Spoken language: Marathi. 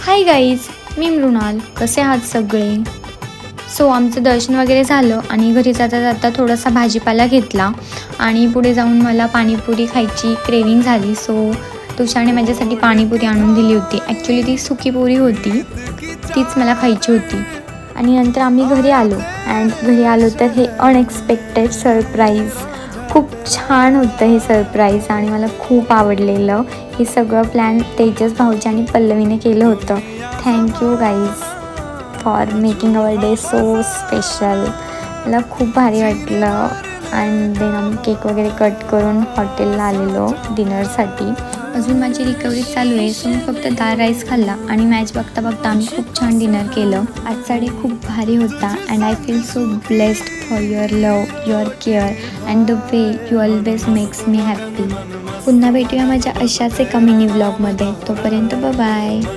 हाय गाईज, मी मृणाल. कसे आहात सगळे? सो आमचं दर्शन वगैरे झालं आणि घरी जाता जाता थोडासा भाजीपाला घेतला आणि पुढे जाऊन मला पाणीपुरी खायची क्रेविंग झाली. सो तुषारने माझ्यासाठी पाणीपुरी आणून दिली होती. ॲक्च्युली ती सुकी पुरी होती, तीच मला खायची होती. आणि नंतर आम्ही घरी आलो घरी आलो तर हे अनएक्सपेक्टेड सरप्राईज, खूप छान होतं हे सरप्राईज आणि मला खूप आवडलेलं. हे सगळं प्लॅन तेजस भाऊजी आणि पल्लवीने केलं होतं. Thank you guys for making our day so special. मला खूप भारी वाटलं. अँड देन आम्ही केक वगैरे कट करून हॉटेलला आलेलो डिनरसाठी. अजून माझी रिकव्हरी चालू आहे, सो मी फक्त दाल राईस खाल्ला आणि मॅच बघता बघता आम्ही खूप छान डिनर केलं. आजचा डे खूप भारी होता and I feel so blessed for your love, your care and the way you always makes me happy. पुन्हा भेटूया माझ्या अशाच एका मिनी व्लॉगमध्ये. तोपर्यंत बाय.